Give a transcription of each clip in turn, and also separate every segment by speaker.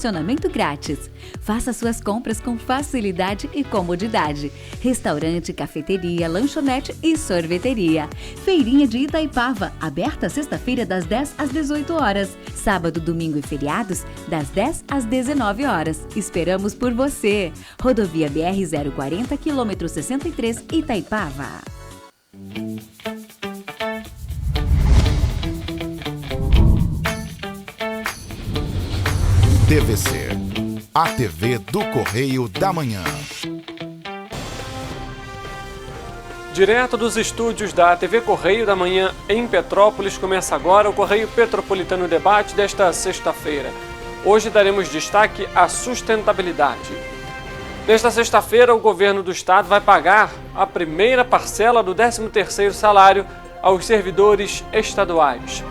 Speaker 1: Estacionamento grátis. Faça suas compras com facilidade e comodidade. Restaurante, cafeteria, lanchonete e sorveteria. Feirinha de Itaipava, aberta sexta-feira das 10 às 18 horas. Sábado, domingo e feriados, das 10 às 19 horas. Esperamos por você. Rodovia BR 040, quilômetro 63, Itaipava.
Speaker 2: TVC, a TV do Correio da Manhã.
Speaker 3: Direto dos estúdios da TV Correio da Manhã em Petrópolis, começa agora o Correio Petropolitano Debate desta sexta-feira. Hoje daremos destaque à sustentabilidade. Nesta sexta-feira, o governo do estado vai pagar a primeira parcela do 13º salário aos servidores estaduais.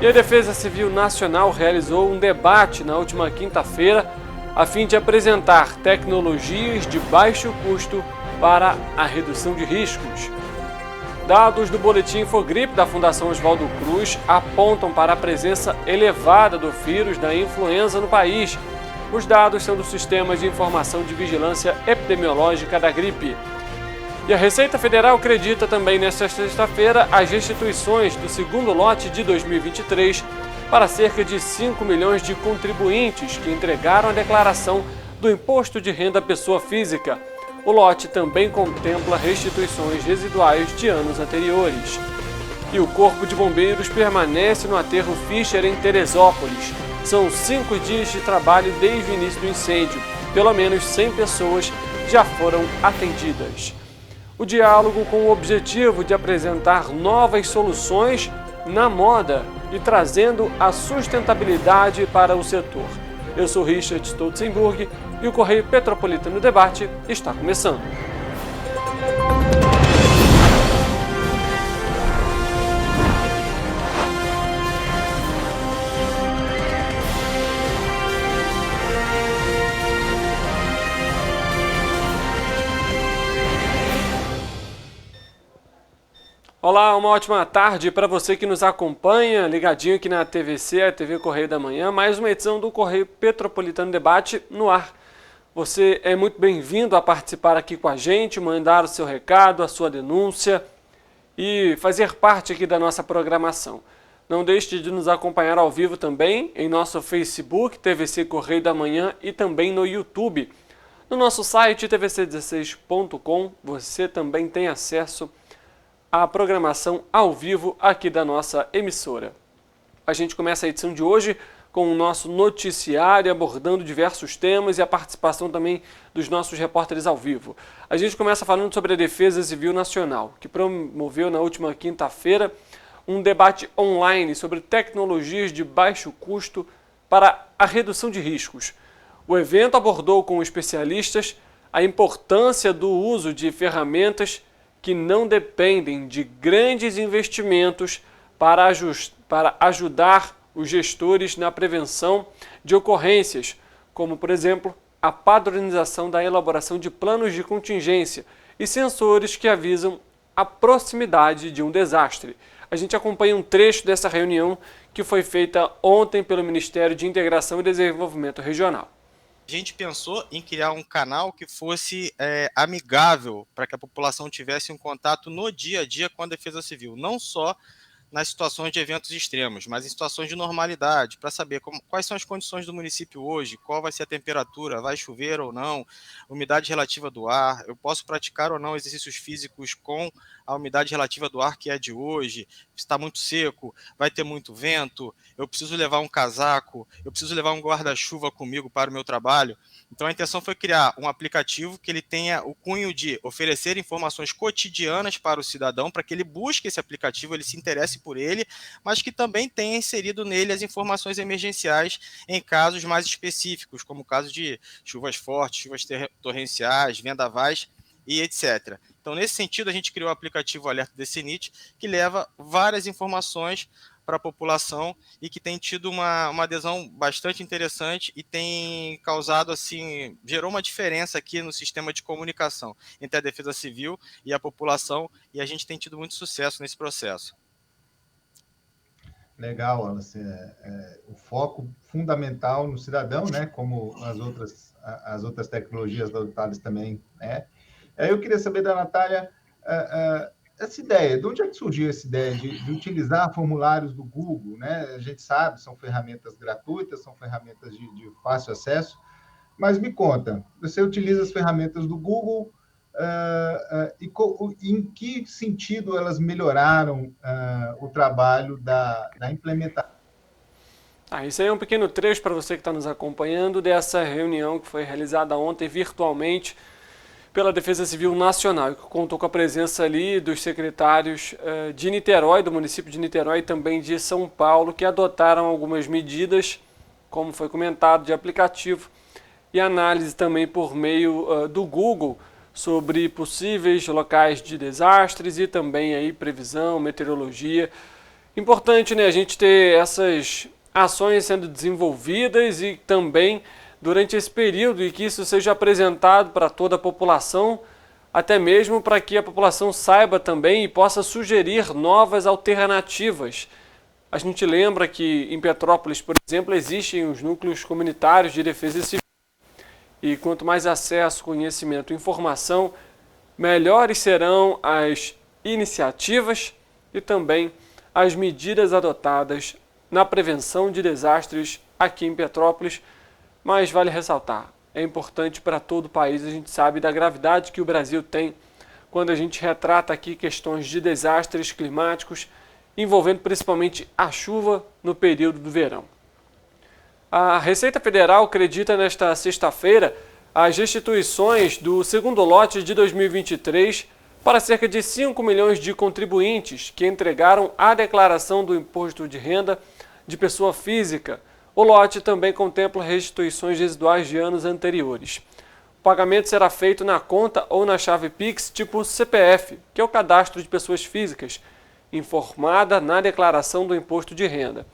Speaker 3: E a Defesa Civil Nacional realizou um debate na última quinta-feira a fim de apresentar tecnologias de baixo custo para a redução de riscos. Dados do Boletim Infogripe da Fundação Oswaldo Cruz apontam para a presença elevada do vírus da influenza no país. Os dados são do Sistema de Informação de Vigilância Epidemiológica da Gripe. E a Receita Federal acredita também nesta sexta-feira as restituições do segundo lote de 2023 para cerca de 5 milhões de contribuintes que entregaram a declaração do Imposto de Renda à Pessoa Física. O lote também contempla restituições residuais de anos anteriores. E o Corpo de Bombeiros permanece no aterro Fischer em Teresópolis. São 5 dias de trabalho desde o início do incêndio. Pelo menos 100 pessoas já foram atendidas. O diálogo com o objetivo de apresentar novas soluções na moda e trazendo a sustentabilidade para o setor. Eu sou Richard Stolzenburg e o Correio Petropolitano Debate está começando. Olá, uma ótima tarde para você que nos acompanha, ligadinho aqui na TVC, a TV Correio da Manhã, mais uma edição do Correio Petropolitano Debate no ar. Você é muito bem-vindo a participar aqui com a gente, mandar o seu recado, a sua denúncia e fazer parte aqui da nossa programação. Não deixe de nos acompanhar ao vivo também em nosso Facebook, TVC Correio da Manhã e também no YouTube. No nosso site tvc16.com você também tem acesso a programação ao vivo aqui da nossa emissora. A gente começa a edição de hoje com o nosso noticiário abordando diversos temas e a participação também dos nossos repórteres ao vivo. A gente começa falando sobre a Defesa Civil Nacional, que promoveu na última quinta-feira um debate online sobre tecnologias de baixo custo para a redução de riscos. O evento abordou com especialistas a importância do uso de ferramentas que não dependem de grandes investimentos para ajudar os gestores na prevenção de ocorrências, como, por exemplo, a padronização da elaboração de planos de contingência e sensores que avisam a proximidade de um desastre. A gente acompanha um trecho dessa reunião que foi feita ontem pelo Ministério de Integração e Desenvolvimento Regional.
Speaker 4: A gente pensou em criar um canal que fosse amigável para que a população tivesse um contato no dia a dia com a Defesa Civil, não só nas situações de eventos extremos, mas em situações de normalidade, para saber quais são as condições do município hoje, qual vai ser a temperatura, vai chover ou não, umidade relativa do ar, eu posso praticar ou não exercícios físicos com a umidade relativa do ar que é de hoje, está muito seco, vai ter muito vento, eu preciso levar um casaco, eu preciso levar um guarda-chuva comigo para o meu trabalho. Então a intenção foi criar um aplicativo que ele tenha o cunho de oferecer informações cotidianas para o cidadão, para que ele busque esse aplicativo, ele se interesse por ele, mas que também tenha inserido nele as informações emergenciais em casos mais específicos, como o caso de chuvas fortes, chuvas torrenciais, vendavais e etc. Então, nesse sentido, a gente criou o aplicativo Alerta DECENIT, que leva várias informações para a população e que tem tido uma adesão bastante interessante e tem causado, assim, gerou uma diferença aqui no sistema de comunicação entre a Defesa Civil e a população, e a gente tem tido muito sucesso nesse processo.
Speaker 5: legal, assim, o foco fundamental no cidadão, né, como as outras tecnologias adotadas também, né. Aí eu queria saber da Natália, essa ideia, de onde é que surgiu essa ideia de utilizar formulários do Google, né? A gente sabe, são ferramentas gratuitas, são ferramentas de fácil acesso, mas me conta, você utiliza as ferramentas do Google, e em que sentido elas melhoraram o trabalho da implementação?
Speaker 3: Isso aí é um pequeno trecho para você que está nos acompanhando dessa reunião que foi realizada ontem virtualmente pela Defesa Civil Nacional, que contou com a presença ali dos secretários de Niterói, do município de Niterói e também de São Paulo, que adotaram algumas medidas, como foi comentado, de aplicativo e análise também por meio do Google sobre possíveis locais de desastres e também aí previsão, meteorologia. Importante, né, a gente ter essas ações sendo desenvolvidas e também durante esse período e que isso seja apresentado para toda a população, até mesmo para que a população saiba também e possa sugerir novas alternativas. A gente lembra que em Petrópolis, por exemplo, existem os núcleos comunitários de defesa civil. E quanto mais acesso, conhecimento e informação, melhores serão as iniciativas e também as medidas adotadas na prevenção de desastres aqui em Petrópolis. Mas vale ressaltar, é importante para todo o país, a gente sabe da gravidade que o Brasil tem quando a gente retrata aqui questões de desastres climáticos, envolvendo principalmente a chuva no período do verão. A Receita Federal acredita nesta sexta-feira as restituições do segundo lote de 2023 para cerca de 5 milhões de contribuintes que entregaram a declaração do imposto de renda de pessoa física. O lote também contempla restituições residuais de anos anteriores. O pagamento será feito na conta ou na chave Pix tipo CPF, que é o cadastro de pessoas físicas, informada na declaração do imposto de renda.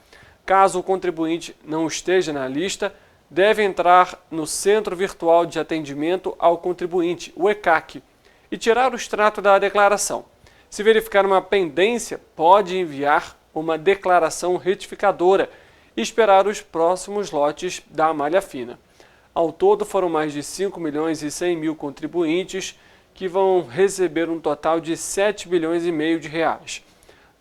Speaker 3: Caso o contribuinte não esteja na lista, deve entrar no Centro Virtual de Atendimento ao Contribuinte, o ECAC, e tirar o extrato da declaração. Se verificar uma pendência, pode enviar uma declaração retificadora e esperar os próximos lotes da malha fina. Ao todo, foram mais de 5 milhões e 100 mil contribuintes que vão receber um total de 7 bilhões e meio de reais.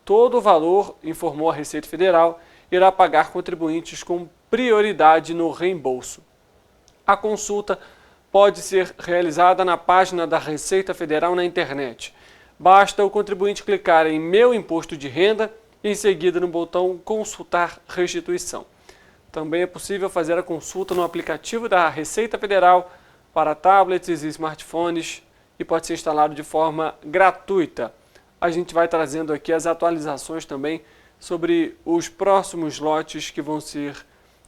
Speaker 3: Todo o valor, informou a Receita Federal, irá pagar contribuintes com prioridade no reembolso. A consulta pode ser realizada na página da Receita Federal na internet. Basta o contribuinte clicar em Meu Imposto de Renda e em seguida no botão Consultar Restituição. Também é possível fazer a consulta no aplicativo da Receita Federal para tablets e smartphones e pode ser instalado de forma gratuita. A gente vai trazendo aqui as atualizações também sobre os próximos lotes que vão ser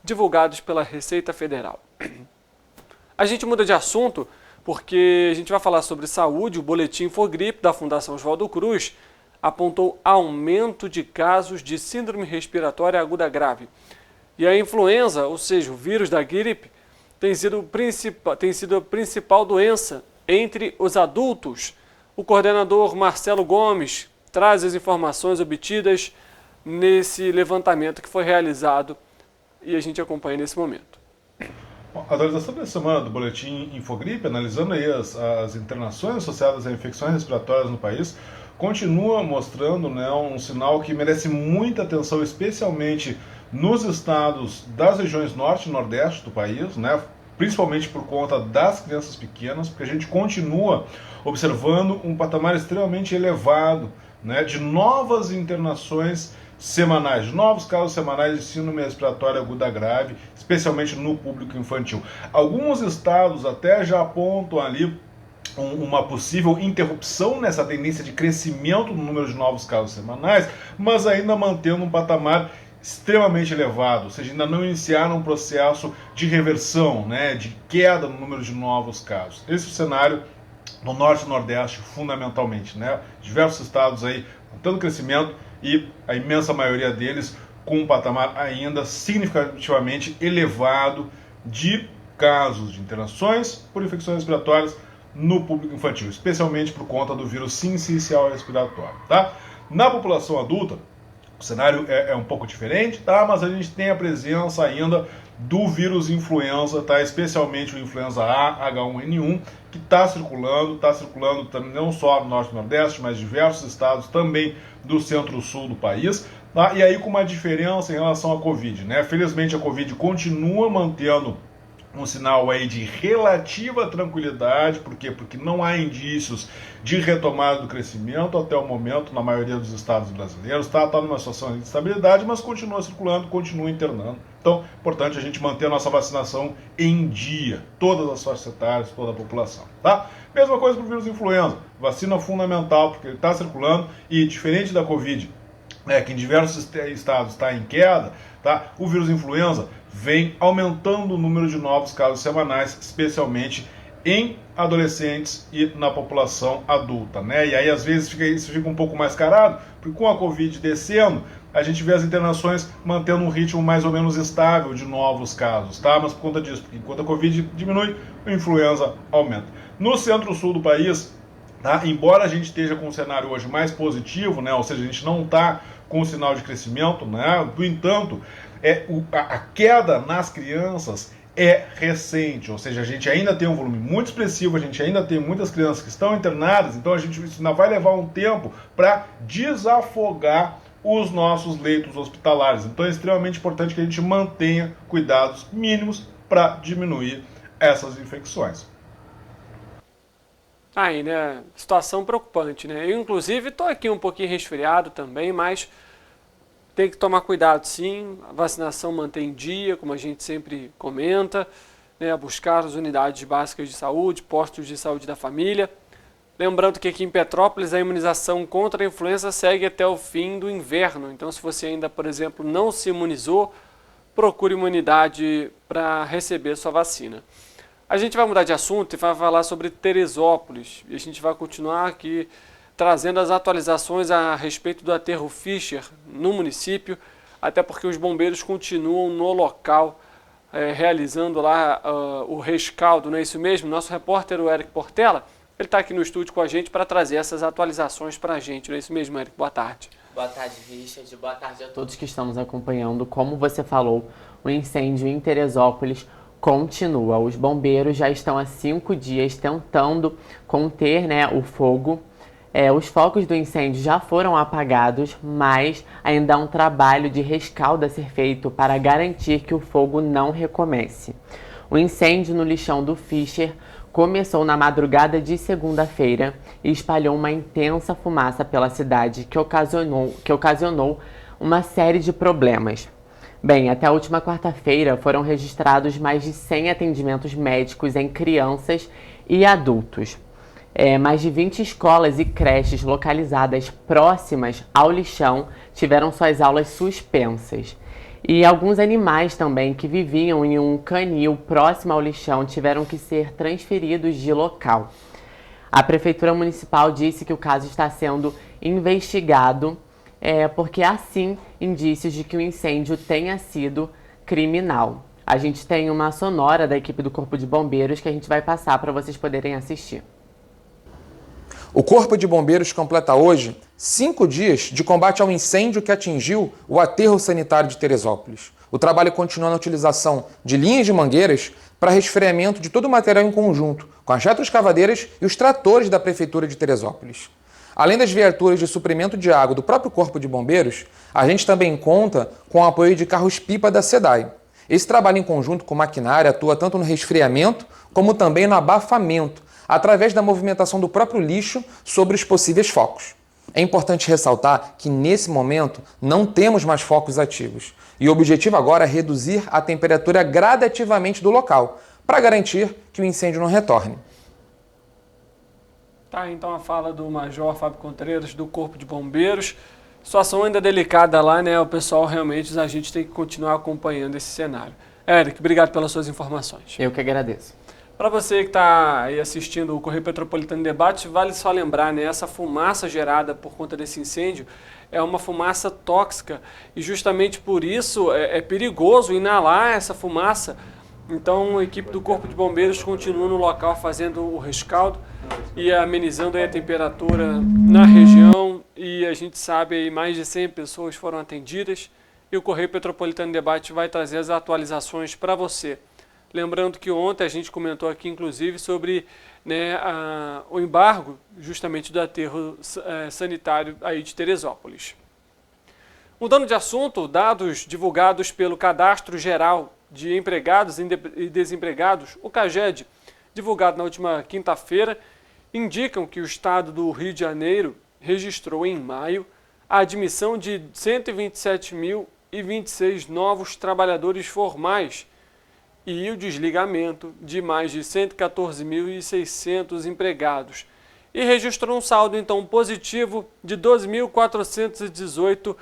Speaker 3: divulgados pela Receita Federal. A gente muda de assunto porque a gente vai falar sobre saúde. O boletim Infogripe da Fundação Oswaldo Cruz apontou aumento de casos de síndrome respiratória aguda grave. E a influenza, ou seja, o vírus da gripe, tem sido a principal doença entre os adultos. O coordenador Marcelo Gomes traz as informações obtidas nesse levantamento que foi realizado e a gente acompanha nesse momento.
Speaker 6: Bom, a atualização da semana do boletim Infogripe, analisando aí as internações associadas a infecções respiratórias no país, continua mostrando, né, um sinal que merece muita atenção, especialmente nos estados das regiões norte e nordeste do país, né, principalmente por conta das crianças pequenas, porque a gente continua observando um patamar extremamente elevado, né, de novas internações semanais, de novos casos semanais de síndrome respiratória aguda grave, especialmente no público infantil. Alguns estados até já apontam ali uma possível interrupção nessa tendência de crescimento no número de novos casos semanais, mas ainda mantendo um patamar extremamente elevado, ou seja, ainda não iniciaram um processo de reversão, né, de queda no número de novos casos. Esse é o cenário no norte e nordeste, fundamentalmente, né, diversos estados aí tendo crescimento e a imensa maioria deles com um patamar ainda significativamente elevado de casos de internações por infecções respiratórias no público infantil, especialmente por conta do vírus sincicial respiratório, tá? Na população adulta, O cenário é um pouco diferente, tá? Mas a gente tem a presença ainda do vírus influenza, tá? Especialmente o influenza A, H1N1, que está circulando também não só no Norte e Nordeste, mas diversos estados também do Centro-Sul do país, tá? E aí com uma diferença em relação à Covid, né? Felizmente a Covid continua mantendo um sinal aí de relativa tranquilidade. Por quê? Porque não há indícios de retomada do crescimento até o momento na maioria dos estados brasileiros. Está numa situação de estabilidade, mas continua circulando, continua internando. Então, importante a gente manter a nossa vacinação em dia, todas as faixas etárias, toda a população, tá? Mesma coisa para o vírus influenza, vacina fundamental, porque ele está circulando e, diferente da Covid, que em diversos estados está em queda, tá? O vírus influenza vem aumentando o número de novos casos semanais, especialmente em adolescentes e na população adulta, né? E aí às vezes isso fica um pouco mascarado, porque com a Covid descendo, a gente vê as internações mantendo um ritmo mais ou menos estável de novos casos, tá? Mas por conta disso, porque enquanto a Covid diminui, a influenza aumenta. No centro-sul do país, tá? Embora a gente esteja com um cenário hoje mais positivo, né? Ou seja, a gente não está com um sinal de crescimento, né? No entanto, a queda nas crianças é recente, ou seja, a gente ainda tem um volume muito expressivo, a gente ainda tem muitas crianças que estão internadas, então isso ainda vai levar um tempo para desafogar os nossos leitos hospitalares. Então é extremamente importante que a gente mantenha cuidados mínimos para diminuir essas infecções.
Speaker 3: Aí, né? Situação preocupante, né? Eu, inclusive, estou aqui um pouquinho resfriado também, mas tem que tomar cuidado, sim. A vacinação mantém em dia, como a gente sempre comenta, né? Buscar as unidades básicas de saúde, postos de saúde da família. Lembrando que aqui em Petrópolis a imunização contra a influenza segue até o fim do inverno. Então, se você ainda, por exemplo, não se imunizou, procure imunidade para receber sua vacina. A gente vai mudar de assunto e vai falar sobre Teresópolis. E a gente vai continuar aqui trazendo as atualizações a respeito do aterro Fischer no município, até porque os bombeiros continuam no local realizando lá o rescaldo, não é isso mesmo? Nosso repórter, o Eric Portela, ele está aqui no estúdio com a gente para trazer essas atualizações para a gente, não é isso mesmo, Eric? Boa tarde.
Speaker 7: Boa tarde, Richard. Boa tarde a todos que estamos acompanhando. Como você falou, o incêndio em Teresópolis continua. Os bombeiros já estão há 5 dias tentando conter, né, o fogo. Os focos do incêndio já foram apagados, mas ainda há um trabalho de rescaldo a ser feito para garantir que o fogo não recomece. O incêndio no lixão do Fischer começou na madrugada de segunda-feira e espalhou uma intensa fumaça pela cidade que ocasionou uma série de problemas. Bem, até a última quarta-feira foram registrados mais de 100 atendimentos médicos em crianças e adultos. Mais de 20 escolas e creches localizadas próximas ao lixão tiveram suas aulas suspensas. E alguns animais também que viviam em um canil próximo ao lixão tiveram que ser transferidos de local. A Prefeitura Municipal disse que o caso está sendo investigado porque há sim indícios de que o incêndio tenha sido criminal. A gente tem uma sonora da equipe do Corpo de Bombeiros que a gente vai passar para vocês poderem assistir.
Speaker 8: O Corpo de Bombeiros completa hoje 5 dias de combate ao incêndio que atingiu o aterro sanitário de Teresópolis. O trabalho continua na utilização de linhas de mangueiras para resfriamento de todo o material em conjunto, com as retroescavadeiras e os tratores da Prefeitura de Teresópolis. Além das viaturas de suprimento de água do próprio Corpo de Bombeiros, a gente também conta com o apoio de carros-pipa da SEDAI. Esse trabalho em conjunto com maquinária atua tanto no resfriamento como também no abafamento, através da movimentação do próprio lixo sobre os possíveis focos. É importante ressaltar que, nesse momento, não temos mais focos ativos. E o objetivo agora é reduzir a temperatura gradativamente do local, para garantir que o incêndio não retorne.
Speaker 3: Tá, então a fala do Major Fábio Contreiras, do Corpo de Bombeiros. Situação ainda delicada lá, né? O pessoal realmente, a gente tem que continuar acompanhando esse cenário. Eric, obrigado pelas suas informações.
Speaker 7: Eu que agradeço.
Speaker 3: Para você que está aí assistindo o Correio Petropolitano Debate, vale só lembrar, né? Essa fumaça gerada por conta desse incêndio é uma fumaça tóxica e justamente por isso é perigoso inalar essa fumaça. Então a equipe do Corpo de Bombeiros continua no local fazendo o rescaldo e amenizando aí a temperatura na região e a gente sabe aí mais de 100 pessoas foram atendidas e o Correio Petropolitano Debate vai trazer as atualizações para você. Lembrando que ontem a gente comentou aqui, inclusive, sobre, né, o embargo justamente do aterro sanitário aí de Teresópolis. Mudando de assunto, dados divulgados pelo Cadastro Geral de Empregados e Desempregados, o CAGED, divulgado na última quinta-feira, indicam que o estado do Rio de Janeiro registrou em maio a admissão de 127.026 novos trabalhadores formais e o desligamento de mais de 114.600 empregados, e registrou um saldo então positivo de 12.418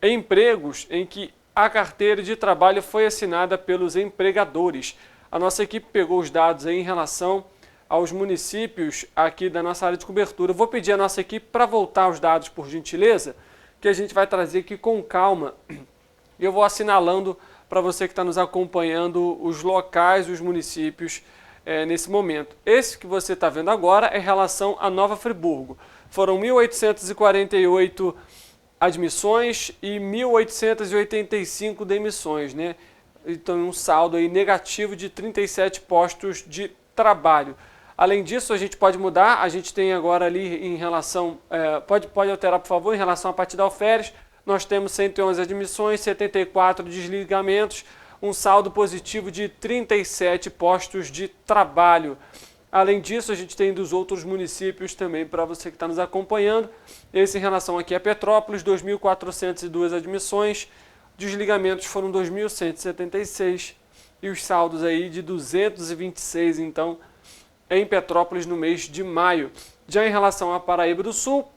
Speaker 3: empregos em que a carteira de trabalho foi assinada pelos empregadores. A nossa equipe pegou os dados aí em relação aos municípios aqui da nossa área de cobertura. Eu vou pedir à nossa equipe para voltar os dados, por gentileza, que a gente vai trazer aqui com calma. Eu vou assinalando para você que está nos acompanhando os locais, os municípios nesse momento. Esse que você está vendo agora é em relação a Nova Friburgo. Foram 1.848 admissões e 1.885 demissões, né? Então, um saldo aí negativo de 37 postos de trabalho. Além disso, a gente pode mudar, a gente tem agora ali em relação, pode alterar, por favor, em relação a partir da alferes, nós temos 111 admissões, 74 desligamentos, um saldo positivo de 37 postos de trabalho. Além disso, a gente tem dos outros municípios também, para você que está nos acompanhando. Esse em relação aqui a Petrópolis, 2.402 admissões, desligamentos foram 2.176 e os saldos aí de 226, então, em Petrópolis no mês de maio. Já em relação à Paraíba do Sul,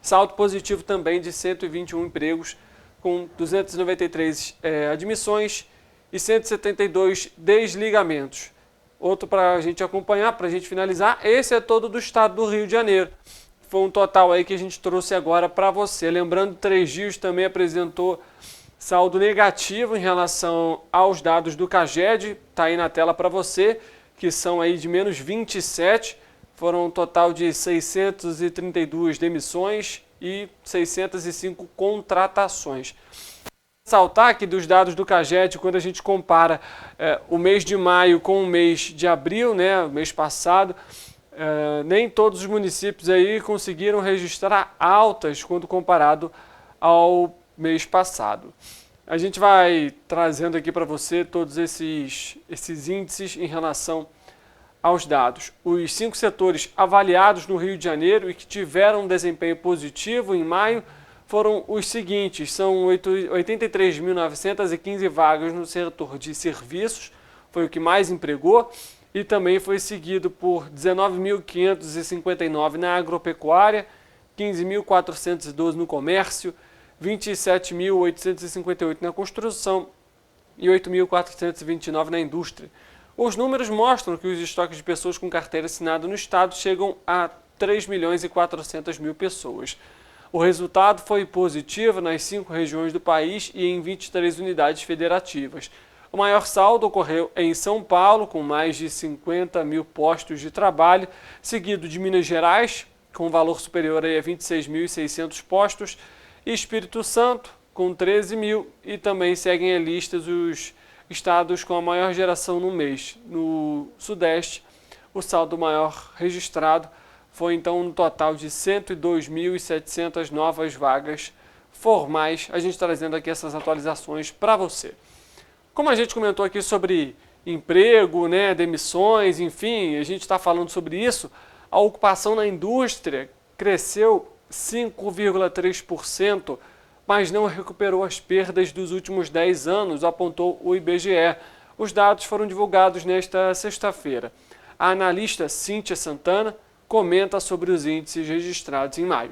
Speaker 3: saldo positivo também de 121 empregos, com 293 admissões e 172 desligamentos. Outro para a gente acompanhar, para a gente finalizar, esse é todo do estado do Rio de Janeiro. Foi um total aí que a gente trouxe agora para você. Lembrando, 3 Dias também apresentou saldo negativo em relação aos dados do CAGED, está aí na tela para você, que são aí de menos 27, foram um total de 632 demissões e 605 contratações. Ressaltar que dos dados do CAGED, quando a gente compara o mês de maio com o mês de abril, né, o mês passado, nem todos os municípios aí conseguiram registrar altas quando comparado ao mês passado. A gente vai trazendo aqui para você todos esses índices em relação aos dados. Os 5 setores avaliados no Rio de Janeiro e que tiveram um desempenho positivo em maio foram os seguintes: são 83.915 vagas no setor de serviços, foi o que mais empregou, e também foi seguido por 19.559 na agropecuária, 15.412 no comércio, 27.858 na construção e 8.429 na indústria. Os números mostram que os estoques de pessoas com carteira assinada no estado chegam a 3.400.000 pessoas. O resultado foi positivo nas 5 regiões do país e em 23 unidades federativas. O maior saldo ocorreu em São Paulo, com mais de 50.000 postos de trabalho, seguido de Minas Gerais, com valor superior a 26.600 postos, e Espírito Santo, com 13.000, e também seguem a lista os estados com a maior geração no mês. No Sudeste, o saldo maior registrado foi então um total de 102.700 novas vagas formais. A gente trazendo aqui essas atualizações para você. Como a gente comentou aqui sobre emprego, né, demissões, enfim, a gente está falando sobre isso, a ocupação na indústria cresceu 5,3%, mas não recuperou as perdas dos últimos 10 anos, apontou o IBGE. Os dados foram divulgados nesta sexta-feira. A analista Cíntia Santana comenta sobre os índices registrados em maio.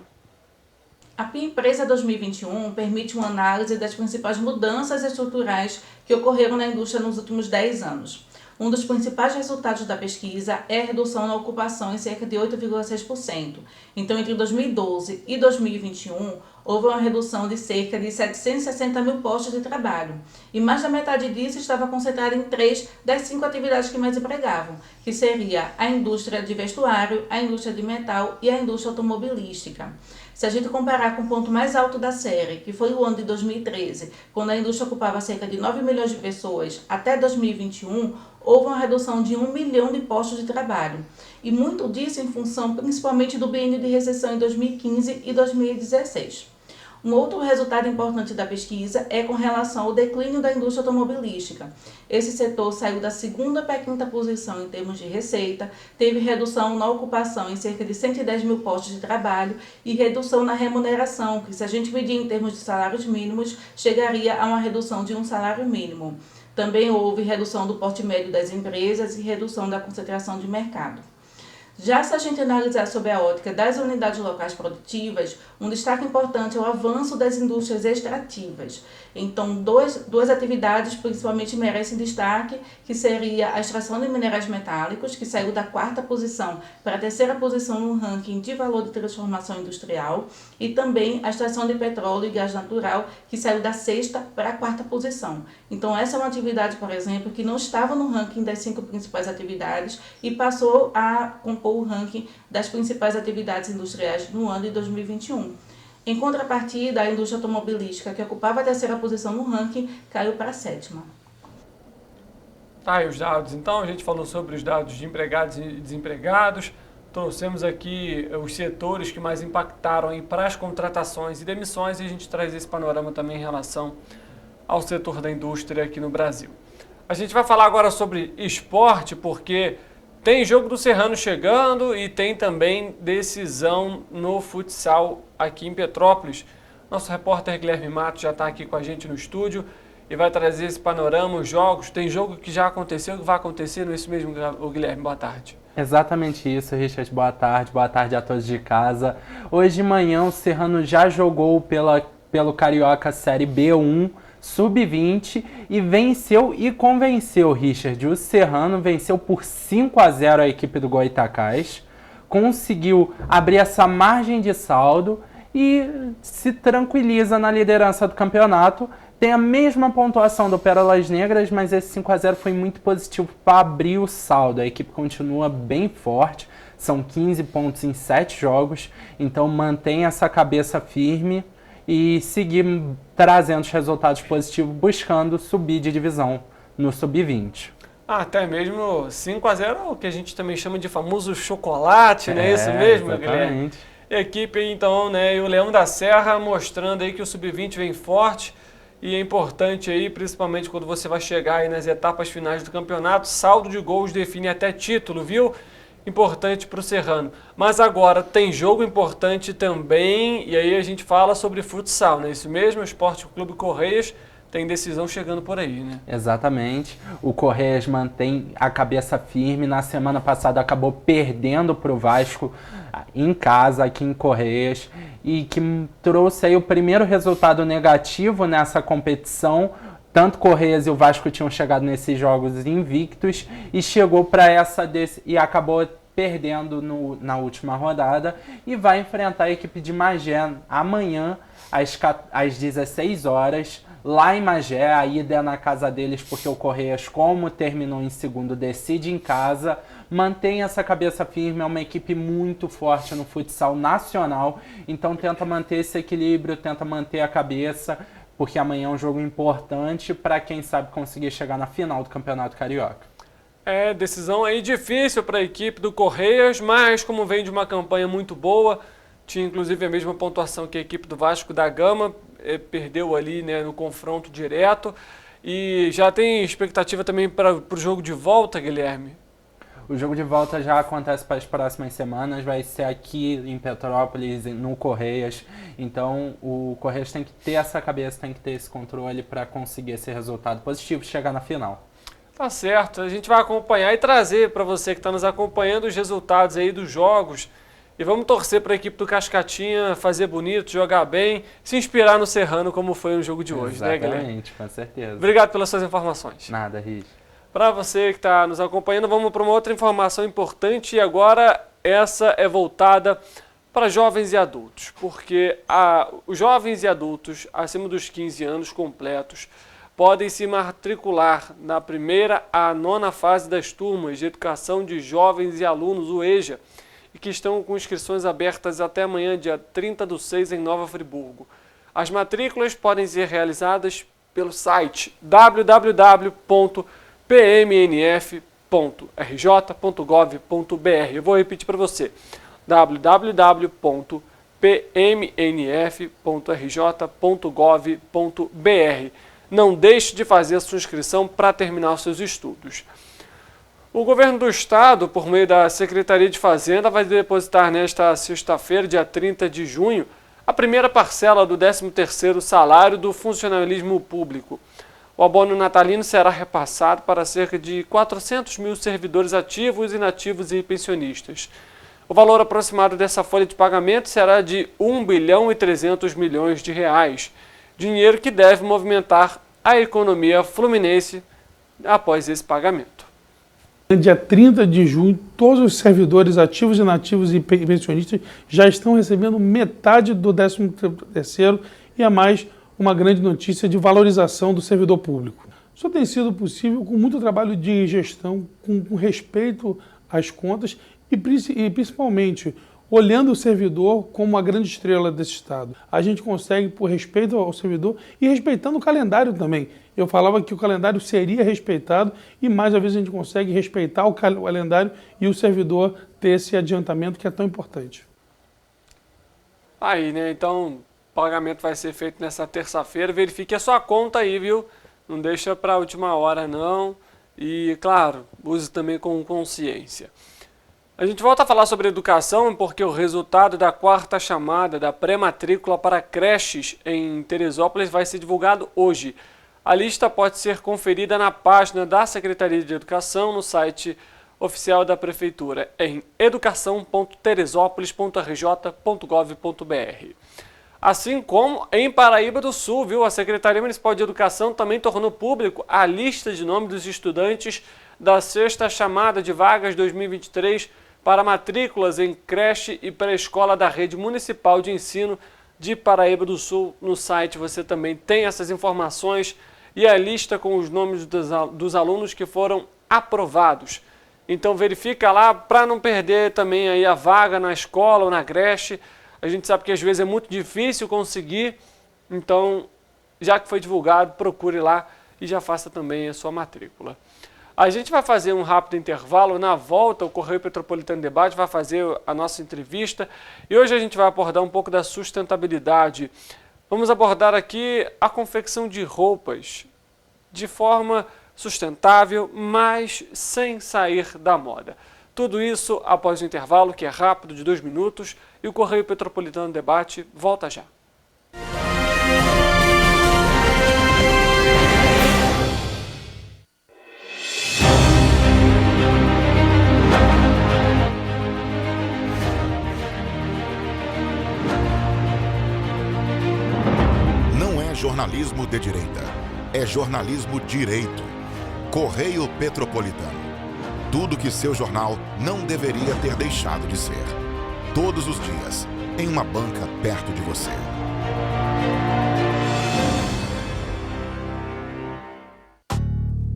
Speaker 9: A PIA Empresa 2021 permite uma análise das principais mudanças estruturais que ocorreram na indústria nos últimos 10 anos. Um dos principais resultados da pesquisa é a redução na ocupação em cerca de 8,6%. Então, entre 2012 e 2021, houve uma redução de cerca de 760 mil postos de trabalho. E mais da metade disso estava concentrada em 3 das 5 atividades que mais empregavam, que seria a indústria de vestuário, a indústria de metal e a indústria automobilística. Se a gente comparar com o ponto mais alto da série, que foi o ano de 2013, quando a indústria ocupava cerca de 9 milhões de pessoas, até 2021, houve uma redução de 1 milhão de postos de trabalho. E muito disso em função principalmente do biênio de recessão em 2015 e 2016. Um outro resultado importante da pesquisa é com relação ao declínio da indústria automobilística. Esse setor saiu da 2ª para a 5ª posição em termos de receita, teve redução na ocupação em cerca de 110 mil postos de trabalho e redução na remuneração, que se a gente medir em termos de salários mínimos, chegaria a uma redução de um salário mínimo. Também houve redução do porte médio das empresas e redução da concentração de mercado. Já se a gente analisar sob a ótica das unidades locais produtivas, um destaque importante é o avanço das indústrias extrativas. Então, duas atividades principalmente merecem destaque, que seria a extração de minerais metálicos, que saiu da 4ª posição para a 3ª posição no ranking de valor de transformação industrial, e também a extração de petróleo e gás natural, que saiu da 6ª para a 4ª posição. Então, essa é uma atividade, por exemplo, que não estava no ranking das 5 principais atividades e passou a compor o ranking das principais atividades industriais no ano de 2021. Em contrapartida, a indústria automobilística, que ocupava a 3ª posição no ranking, caiu para a 7ª.
Speaker 3: Tá aí os dados. Então, a gente falou sobre os dados de empregados e desempregados, trouxemos aqui os setores que mais impactaram para as contratações e demissões, e a gente traz esse panorama também em relação ao setor da indústria aqui no Brasil. A gente vai falar agora sobre esporte, porque tem jogo do Serrano chegando e tem também decisão no futsal aqui em Petrópolis. Nosso repórter Guilherme Matos já está aqui com a gente no estúdio e vai trazer esse panorama, os jogos. Tem jogo que já aconteceu, que vai acontecer, não é isso mesmo, Guilherme? Boa tarde.
Speaker 10: Exatamente isso, Richard. Boa tarde a todos de casa. Hoje de manhã o Serrano já jogou pelo Carioca Série B1, Sub-20 e venceu e convenceu, Richard. O Serrano venceu por 5-0 a equipe do Goitacás, conseguiu abrir essa margem de saldo e se tranquiliza na liderança do campeonato. Tem a mesma pontuação do Pérolas Negras, mas esse 5-0 foi muito positivo para abrir o saldo. A equipe continua bem forte, são 15 pontos em 7 jogos, então mantém essa cabeça firme e seguir trazendo os resultados positivos, buscando subir de divisão no Sub-20. Até mesmo 5-0, o que a gente também chama de famoso chocolate, não é isso mesmo, Guilherme? Equipe, então, né, e o Leão da Serra mostrando aí que o Sub-20 vem forte e é importante aí, principalmente quando você vai chegar aí nas etapas finais do campeonato, saldo de gols define até título, viu? Importante para o Serrano. Mas agora tem jogo importante também, e aí a gente fala sobre futsal, não é isso mesmo? O Esporte Clube Correias tem decisão chegando por aí, né? Exatamente. O Correias mantém a cabeça firme. Na semana passada acabou perdendo para o Vasco em casa, aqui em Correias, e que trouxe aí o primeiro resultado negativo nessa competição. Tanto Correias e o Vasco tinham chegado nesses jogos invictos e chegou para essa e acabou perdendo na última rodada e vai enfrentar a equipe de Magé amanhã às 16 horas lá em Magé. A ida é na casa deles porque o Correias, como terminou em segundo, decide em casa. Mantém essa cabeça firme, é uma equipe muito forte no futsal nacional, então tenta manter esse equilíbrio, tenta manter a cabeça, porque amanhã é um jogo importante para quem sabe conseguir chegar na final do Campeonato Carioca. É, decisão aí difícil para a equipe do Correias, mas como vem de uma campanha muito boa, tinha inclusive a mesma pontuação que a equipe do Vasco da Gama, perdeu ali, né, no confronto direto, e já tem expectativa também para o jogo de volta, Guilherme? O jogo de volta já acontece para as próximas semanas, vai ser aqui em Petrópolis, no Correias. Então o Correias tem que ter essa cabeça, tem que ter esse controle para conseguir esse resultado positivo e chegar na final. Tá certo, a gente vai acompanhar e trazer para você que está nos acompanhando os resultados aí dos jogos. E vamos torcer para a equipe do Cascatinha fazer bonito, jogar bem, se inspirar no Serrano como foi no jogo de hoje, né, Guilherme? Exatamente, com certeza. Obrigado pelas suas informações. Nada, Rich.
Speaker 3: Para você que está nos acompanhando, vamos para uma outra informação importante, e agora essa é voltada para jovens e adultos, porque os jovens e adultos acima dos 15 anos completos podem se matricular na primeira à nona fase das turmas de educação de jovens e alunos, o EJA, e que estão com inscrições abertas até amanhã, dia 30/6, em Nova Friburgo. As matrículas podem ser realizadas pelo site www.pmnf.rj.gov.br. Eu vou repetir para você, www.pmnf.rj.gov.br. Não deixe de fazer a sua inscrição para terminar os seus estudos. O governo do estado, por meio da Secretaria de Fazenda, vai depositar nesta sexta-feira, dia 30 de junho, a primeira parcela do 13º salário do funcionalismo público. O abono natalino será repassado para cerca de 400 mil servidores ativos, inativos e pensionistas. O valor aproximado dessa folha de pagamento será de R$ 1,3 bilhão, dinheiro que deve movimentar a economia fluminense após esse pagamento.
Speaker 11: Dia 30 de junho, todos os servidores ativos, inativos e pensionistas já estão recebendo metade do 13º e é mais uma grande notícia de valorização do servidor público. Isso tem sido possível com muito trabalho de gestão, com respeito às contas e principalmente olhando o servidor como a grande estrela desse estado. A gente consegue, por respeito ao servidor e respeitando o calendário também. Eu falava que o calendário seria respeitado e mais uma vez a gente consegue respeitar o calendário e o servidor ter esse adiantamento que é tão importante.
Speaker 3: Aí, né? Então, o pagamento vai ser feito nessa terça-feira. Verifique a sua conta aí, viu? Não deixa para a última hora, não. E, claro, use também com consciência. A gente volta a falar sobre educação porque o resultado da 4ª chamada da pré-matrícula para creches em Teresópolis vai ser divulgado hoje. A lista pode ser conferida na página da Secretaria de Educação no site oficial da Prefeitura, em educação.teresópolis.rj.gov.br. Assim como em Paraíba do Sul, viu? A Secretaria Municipal de Educação também tornou público a lista de nomes dos estudantes da 6ª chamada de vagas 2023 para matrículas em creche e pré-escola da Rede Municipal de Ensino de Paraíba do Sul. No site você também tem essas informações e a lista com os nomes dos alunos que foram aprovados. Então verifica lá para não perder também aí a vaga na escola ou na creche. A gente sabe que às vezes é muito difícil conseguir, então já que foi divulgado, procure lá e já faça também a sua matrícula. A gente vai fazer um rápido intervalo. Na volta, o Correio Petropolitano Debate vai fazer a nossa entrevista. E hoje a gente vai abordar um pouco da sustentabilidade. Vamos abordar aqui a confecção de roupas de forma sustentável, mas sem sair da moda. Tudo isso após o intervalo, que é rápido, de 2 minutos. E o Correio Petropolitano Debate volta já.
Speaker 2: Jornalismo de direita. É jornalismo direito. Correio Petropolitano. Tudo que seu jornal não deveria ter deixado de ser. Todos os dias, em uma banca perto de você.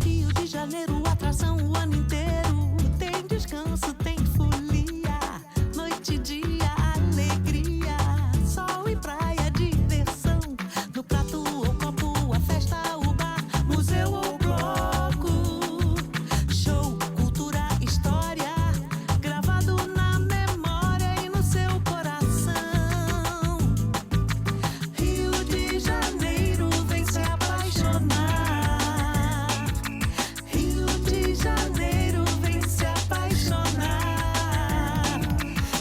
Speaker 12: Rio de Janeiro, atração o ano inteiro. Tem descanso, tem folia. Noite e dia, alegria. Sol e praia, diversão. No prato ou copo, a festa, o bar, museu ou bloco. Show, cultura, história, gravado na memória e no seu coração. Rio de Janeiro, vem se apaixonar. Rio de Janeiro, vem se apaixonar.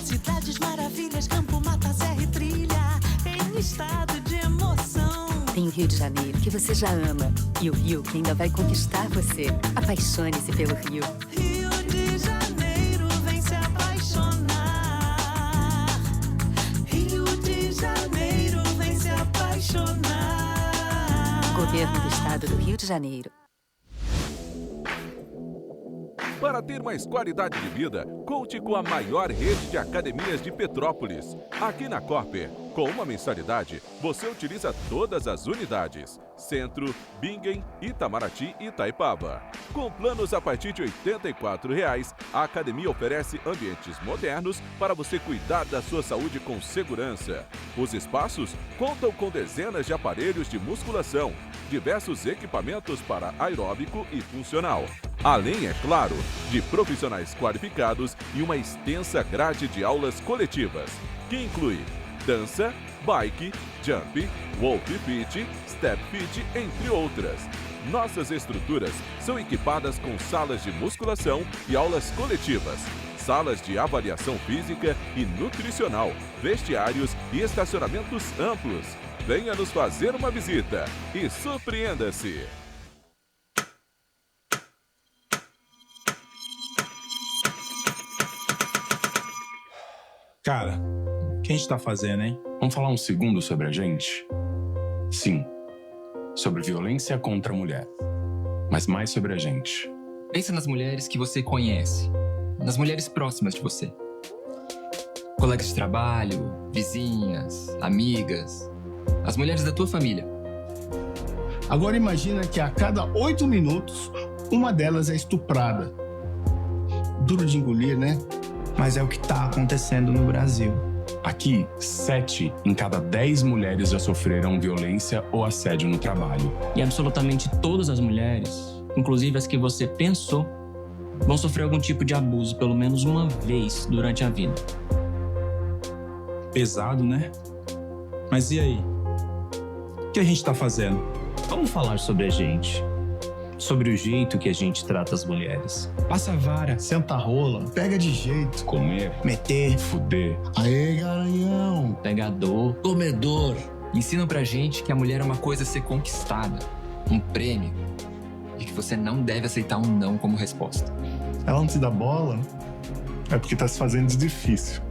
Speaker 12: Cidades maravilhas, campo, mata, serra e trilha, em estado de emoção.
Speaker 13: Tem o Rio de Janeiro, que você já ama, e o Rio, que ainda vai conquistar você. Apaixone-se pelo Rio.
Speaker 12: Rio de Janeiro, vem se apaixonar. Rio de Janeiro, vem se apaixonar.
Speaker 13: Governo do Estado do Rio de Janeiro.
Speaker 14: Para ter mais qualidade de vida, conte com a maior rede de academias de Petrópolis. Aqui na Cooper, com uma mensalidade, você utiliza todas as unidades. Centro, Bingen, Itamaraty e Itaipava. Com planos a partir de R$ 84,00, a academia oferece ambientes modernos para você cuidar da sua saúde com segurança. Os espaços contam com dezenas de aparelhos de musculação, diversos equipamentos para aeróbico e funcional. Além, é claro, de profissionais qualificados e uma extensa grade de aulas coletivas, que inclui dança, bike, jump, wolf fit, step fit, entre outras. Nossas estruturas são equipadas com salas de musculação e aulas coletivas, salas de avaliação física e nutricional, vestiários e estacionamentos amplos. Venha nos fazer uma visita e surpreenda-se!
Speaker 15: Cara, o que a gente tá fazendo, hein? Vamos falar um segundo sobre a gente? Sim, sobre violência contra a mulher, mas mais sobre a gente.
Speaker 16: Pensa nas mulheres que você conhece, nas mulheres próximas de você. Colegas de trabalho, vizinhas, amigas, as mulheres da tua família.
Speaker 17: Agora imagina que a cada 8 minutos, uma delas é estuprada. Duro de engolir, né?
Speaker 15: Mas é o que tá acontecendo no Brasil. Aqui, 7 em cada 10 mulheres já sofreram violência ou assédio no trabalho.
Speaker 18: E absolutamente todas as mulheres, inclusive as que você pensou, vão sofrer algum tipo de abuso pelo menos uma vez durante a vida.
Speaker 15: Pesado, né? Mas e aí? O que a gente tá fazendo?
Speaker 18: Vamos falar sobre a gente. Sobre o jeito que a gente trata as mulheres.
Speaker 17: Passa a vara, senta a rola, pega de jeito.
Speaker 15: Comer,
Speaker 17: meter,
Speaker 15: fuder.
Speaker 17: Aê, garanhão.
Speaker 18: Pegador,
Speaker 16: comedor. Ensinam pra gente que a mulher é uma coisa a ser conquistada, um prêmio, e que você não deve aceitar um não como resposta.
Speaker 17: Ela não te dá bola, é porque tá se fazendo de difícil.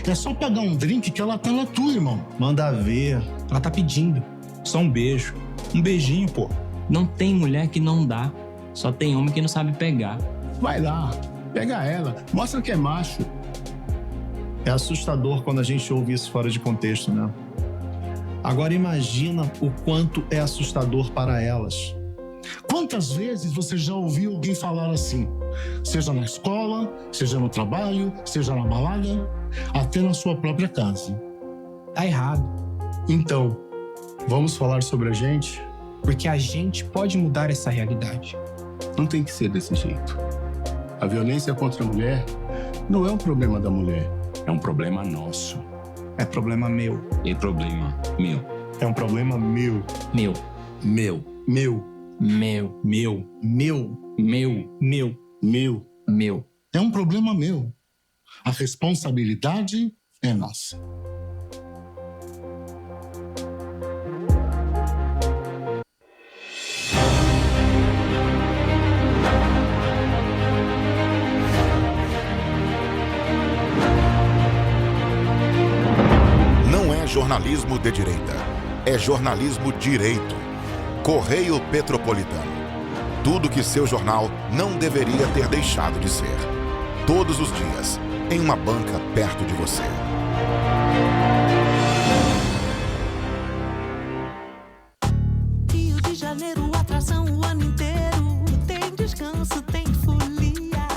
Speaker 17: É só pagar um drink que ela tá na tua, irmão. Manda ver.
Speaker 15: Ela tá pedindo. Só um beijo. Um beijinho, pô.
Speaker 18: Não tem mulher que não dá. Só tem homem que não sabe pegar.
Speaker 17: Vai lá, pega ela, mostra que é macho. É assustador quando a gente ouve isso fora de contexto, né? Agora imagina o quanto é assustador para elas. Quantas vezes você já ouviu alguém falar assim? Seja na escola, seja no trabalho, seja na balada, até na sua própria casa.
Speaker 15: Tá errado.
Speaker 17: Então, vamos falar sobre a gente?
Speaker 15: Porque a gente pode mudar essa realidade.
Speaker 17: Não tem que ser desse jeito. A violência contra a mulher não é um problema da mulher.
Speaker 15: É um problema nosso.
Speaker 17: É problema meu.
Speaker 15: É problema meu.
Speaker 17: É um problema meu.
Speaker 18: Meu.
Speaker 17: Meu. Meu.
Speaker 18: Meu.
Speaker 17: Meu. Meu.
Speaker 18: Meu.
Speaker 17: Meu. Meu.
Speaker 18: Meu.
Speaker 17: É um problema meu. A responsabilidade é nossa.
Speaker 2: Jornalismo de direita. É jornalismo direito. Correio Petropolitano. Tudo que seu jornal não deveria ter deixado de ser. Todos os dias, em uma banca perto de você.
Speaker 12: Rio de Janeiro, atração o ano inteiro. Tem descanso, tem folia.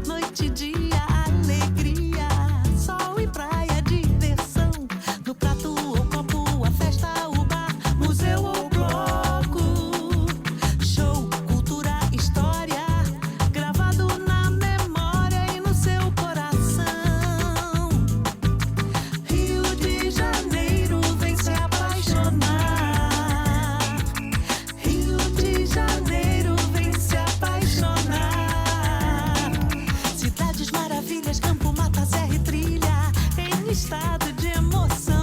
Speaker 12: Noite e dia, alegria. Sol e praia, diversão. No prato ou copo, a festa, o bar, museu ou bloco. Show, cultura, história, gravado na memória e no seu coração. Rio de Janeiro, vem se apaixonar. Rio de Janeiro, vem se apaixonar. Cidades maravilhas, campo, mata, serra e trilha, em estado de emoção.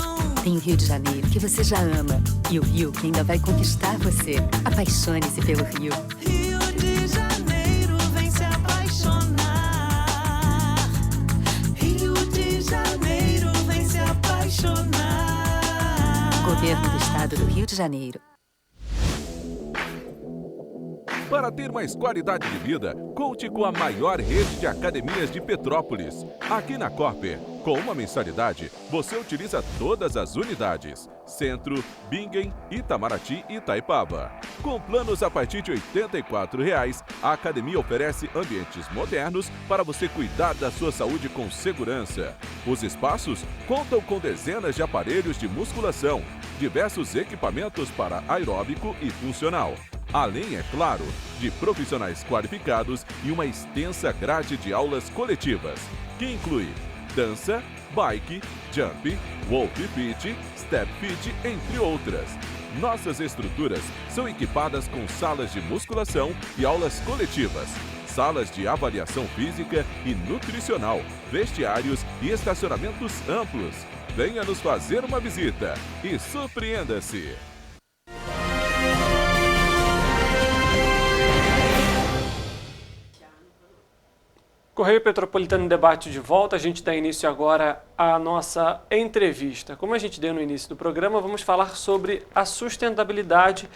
Speaker 13: Tem o Rio de Janeiro, que você já ama, e o Rio, que ainda vai conquistar você. Apaixone-se pelo Rio.
Speaker 12: Rio de Janeiro, vem se apaixonar. Rio de Janeiro, vem se apaixonar.
Speaker 13: Governo do Estado do Rio de Janeiro.
Speaker 14: Para ter mais qualidade de vida, conte com a maior rede de academias de Petrópolis. Aqui na Copper, com uma mensalidade, você utiliza todas as unidades. Centro, Bingen, Itamaraty e Itaipava. Com planos a partir de R$ 84,00, a academia oferece ambientes modernos para você cuidar da sua saúde com segurança. Os espaços contam com dezenas de aparelhos de musculação, diversos equipamentos para aeróbico e funcional. Além, é claro, de profissionais qualificados e uma extensa grade de aulas coletivas, que inclui dança, bike, jump, wolf fit, step fit, entre outras. Nossas estruturas são equipadas com salas de musculação e aulas coletivas, salas de avaliação física e nutricional, vestiários e estacionamentos amplos. Venha nos fazer uma visita e surpreenda-se!
Speaker 3: Correio Petropolitano Debate de volta, a gente dá início agora à nossa entrevista. Como a gente deu no início do programa, vamos falar sobre a sustentabilidade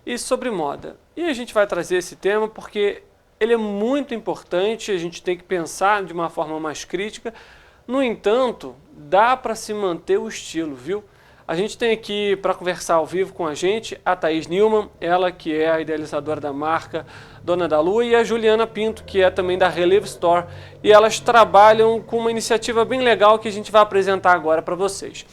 Speaker 3: e sobre moda. E a gente vai trazer esse tema porque ele é muito importante, a gente tem que pensar de uma forma mais crítica. No entanto, dá para se manter o estilo, viu? A gente tem aqui para conversar ao vivo com a gente a Thaís Nilman, ela que é a idealizadora da marca Dona da Lua, e a Juliana Pinto, que é também da Relevo Store. E elas trabalham com uma iniciativa bem legal que a gente vai apresentar agora para vocês.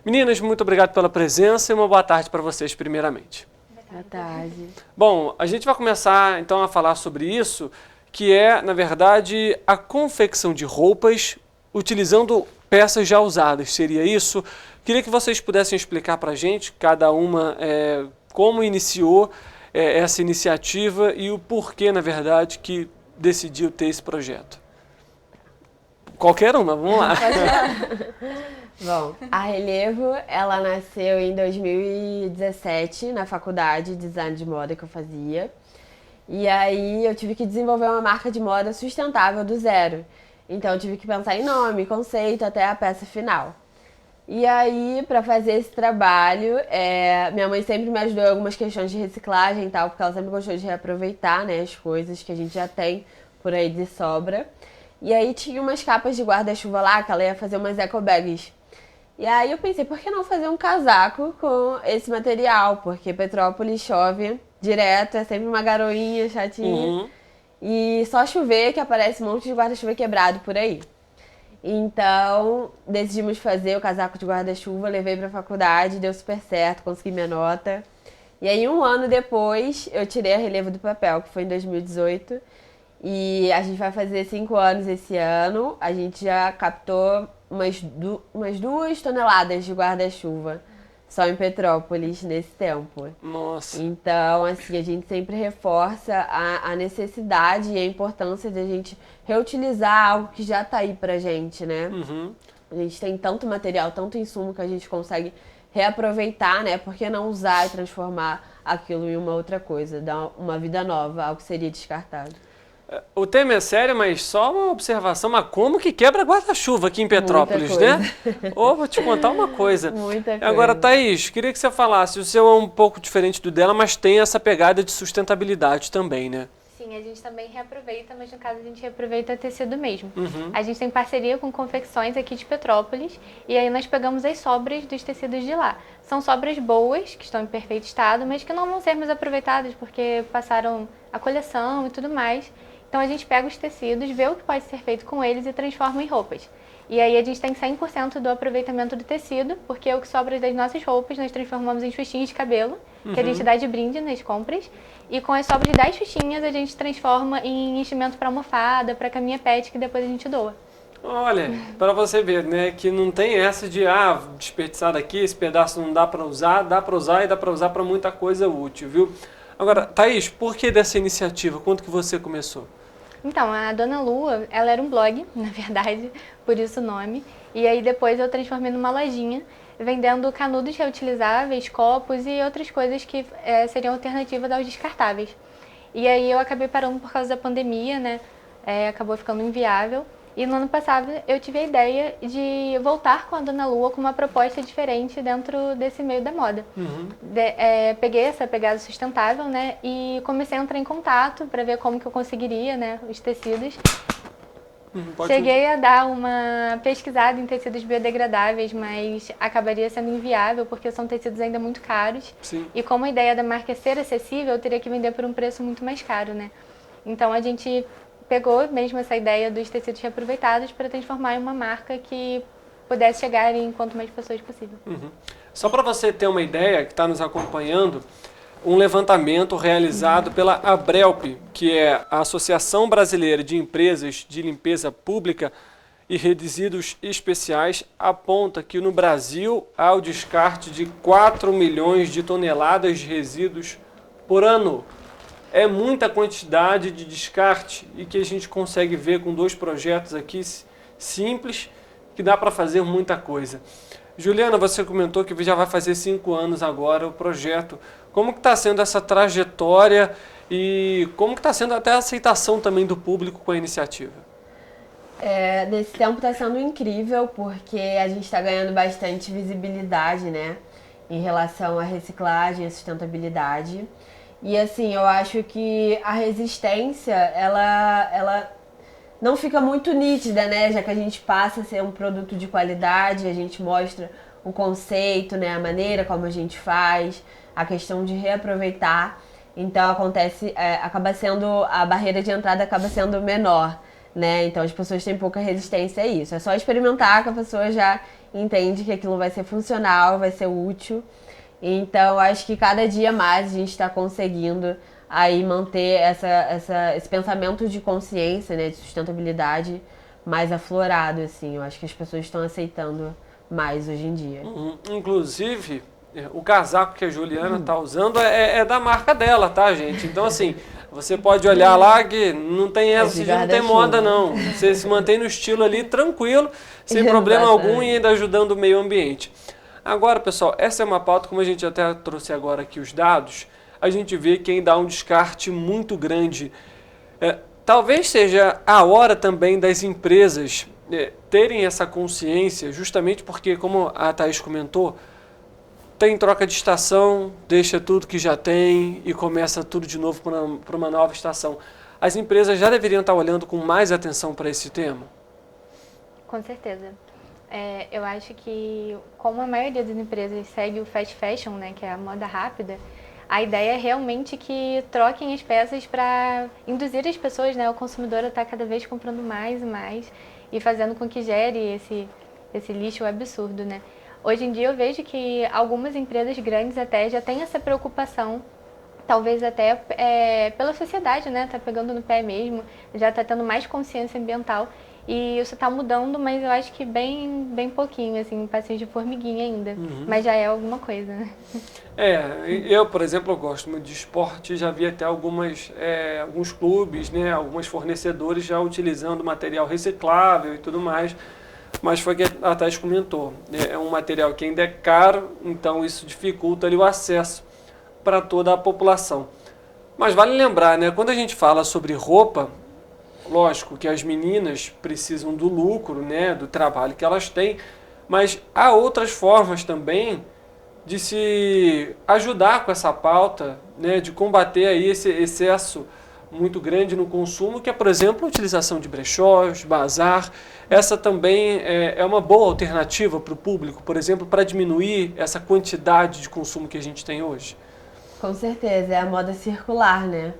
Speaker 3: Meninas, muito obrigado pela presença e uma boa tarde para vocês primeiramente.
Speaker 19: Boa tarde.
Speaker 3: Bom, a gente vai começar então a falar sobre isso, que é, na verdade, a confecção de roupas utilizando peças já usadas. Seria isso? Queria que vocês pudessem explicar para a gente, cada uma, como iniciou essa iniciativa e o porquê, na verdade, que decidiu ter esse projeto. Qualquer uma, vamos lá.
Speaker 19: Bom, a Relevo, ela nasceu em 2017, na faculdade de design de moda que eu fazia. E aí eu tive que desenvolver uma marca de moda sustentável do zero. Então eu tive que pensar em nome, conceito, até a peça final. E aí, para fazer esse trabalho, minha mãe sempre me ajudou em algumas questões de reciclagem e tal, porque ela sempre gostou de reaproveitar, né, as coisas que a gente já tem por aí de sobra. E aí tinha umas capas de guarda-chuva lá, que ela ia fazer umas eco bags. E aí eu pensei, por que não fazer um casaco com esse material? Porque Petrópolis chove direto, é sempre uma garoinha chatinha.
Speaker 3: Uhum.
Speaker 19: E só chover que aparece um monte de guarda-chuva quebrado por aí. Então, decidimos fazer o casaco de guarda-chuva, levei pra faculdade, deu super certo, consegui minha nota. E aí, um ano depois, eu tirei a Relevo do papel, que foi em 2018. E a gente vai fazer 5 anos esse ano. A gente já captou umas 2 toneladas de guarda-chuva só em Petrópolis nesse tempo.
Speaker 3: Nossa!
Speaker 19: Então, assim, a gente sempre reforça a necessidade e a importância de a gente reutilizar algo que já tá aí pra gente, né?
Speaker 3: Uhum.
Speaker 19: A gente tem tanto material, tanto insumo que a gente consegue reaproveitar, né? Por que não usar e transformar aquilo em uma outra coisa, dar uma vida nova, algo que seria descartado?
Speaker 3: O tema é sério, mas só uma observação, mas como que quebra guarda-chuva aqui em Petrópolis, né? Ou vou te contar uma coisa.
Speaker 19: Muita coisa.
Speaker 3: Agora, Thaís, queria que você falasse, o seu é um pouco diferente do dela, mas tem essa pegada de sustentabilidade também, né?
Speaker 20: Sim, a gente também reaproveita, mas no caso a gente reaproveita tecido mesmo.
Speaker 3: Uhum.
Speaker 20: A gente tem parceria com confecções aqui de Petrópolis e aí nós pegamos as sobras dos tecidos de lá. São sobras boas, que estão em perfeito estado, mas que não vão ser mais aproveitadas porque passaram a coleção e tudo mais. Então a gente pega os tecidos, vê o que pode ser feito com eles e transforma em roupas. E aí a gente tem 100% do aproveitamento do tecido, porque o que sobra das nossas roupas nós transformamos em xuxinhas de cabelo, que a gente dá de brinde nas compras. E com as sobras das xuxinhas a gente transforma em enchimento para almofada, para caminha pet, que depois a gente doa.
Speaker 3: Olha, para você ver, né, que não tem essa de, desperdiçar daqui, esse pedaço não dá para usar, dá para usar e dá para usar para muita coisa útil, viu? Agora, Thaís, por que dessa iniciativa? Quando que você começou?
Speaker 20: Então, a Dona Lua, ela era um blog, na verdade, por isso o nome. E aí depois eu transformei numa lojinha, vendendo canudos reutilizáveis, copos e outras coisas que seriam alternativas aos descartáveis. E aí eu acabei parando por causa da pandemia, né? Acabou ficando inviável. E no ano passado eu tive a ideia de voltar com a Dona Lua com uma proposta diferente dentro desse meio da moda. Peguei essa pegada sustentável, né, e comecei a entrar em contato para ver como que eu conseguiria, né, os tecidos. Cheguei a dar uma pesquisada em tecidos biodegradáveis, mas acabaria sendo inviável porque são tecidos ainda muito caros.
Speaker 3: Sim.
Speaker 20: E como a ideia da marca é ser acessível, eu teria que vender por um preço muito mais caro, né? Então a gente pegou mesmo essa ideia dos tecidos reaproveitados para transformar em uma marca que pudesse chegar em quanto mais pessoas possível.
Speaker 3: Só para você ter uma ideia, que está nos acompanhando, um levantamento realizado pela Abrelp, que é a Associação Brasileira de Empresas de Limpeza Pública e Resíduos Especiais, aponta que no Brasil há o descarte de 4 milhões de toneladas de resíduos por ano. É muita quantidade de descarte e que a gente consegue ver com 2 projetos aqui simples, que dá para fazer muita coisa. Juliana, você comentou que já vai fazer 5 anos agora o projeto. Como que está sendo essa trajetória e como que está sendo até a aceitação também do público com a iniciativa?
Speaker 19: Nesse tempo está sendo incrível porque a gente está ganhando bastante visibilidade, né, em relação à reciclagem, à sustentabilidade. E assim, eu acho que a resistência, ela não fica muito nítida, né, já que a gente passa a ser um produto de qualidade, a gente mostra o conceito, né, a maneira como a gente faz, a questão de reaproveitar. Então acaba sendo, a barreira de entrada acaba sendo menor, né? Então as pessoas têm pouca resistência a isso. É só experimentar que a pessoa já entende que aquilo vai ser funcional, vai ser útil. Então acho que cada dia mais a gente está conseguindo aí manter esse pensamento de consciência, né, de sustentabilidade mais aflorado, assim. Eu acho que as pessoas estão aceitando mais hoje em dia.
Speaker 3: Inclusive, o casaco que a Juliana está usando é da marca dela, tá, gente? Então, assim, você pode olhar lá que não tem essa, não tem moda, não. Você se mantém no estilo ali, tranquilo, sem problema algum e ainda ajudando o meio ambiente. Agora, pessoal, essa é uma pauta, como a gente até trouxe agora aqui os dados, a gente vê que ainda há um descarte muito grande. Talvez seja a hora também das empresas terem essa consciência, justamente porque, como a Thaís comentou, tem troca de estação, deixa tudo que já tem e começa tudo de novo para uma nova estação. As empresas já deveriam estar olhando com mais atenção para esse tema?
Speaker 20: Com certeza. Eu acho que, como a maioria das empresas segue o fast fashion, né, que é a moda rápida, a ideia é realmente que troquem as peças para induzir as pessoas, né, o consumidor a estar cada vez comprando mais e mais e fazendo com que gere esse lixo absurdo, né? Hoje em dia eu vejo que algumas empresas grandes até já têm essa preocupação, talvez até pela sociedade, né? Tá pegando no pé mesmo, já tá tendo mais consciência ambiental e isso tá mudando, mas eu acho que bem pouquinho, assim, passinho de formiguinha ainda, mas já é alguma coisa, né?
Speaker 3: Eu, por exemplo, eu gosto muito de esporte, já vi até alguns clubes, né? Alguns fornecedores já utilizando material reciclável e tudo mais. Mas foi o que a Thaís comentou, é um material que ainda é caro, então isso dificulta ali o acesso para toda a população. Mas vale lembrar, né, quando a gente fala sobre roupa, lógico que as meninas precisam do lucro, né, do trabalho que elas têm, mas há outras formas também de se ajudar com essa pauta, né, de combater aí esse excesso muito grande no consumo, que é, por exemplo, a utilização de brechós, bazar. Essa também é uma boa alternativa para o público, por exemplo, para diminuir essa quantidade de consumo que a gente tem hoje?
Speaker 19: Com certeza, é a moda circular, né?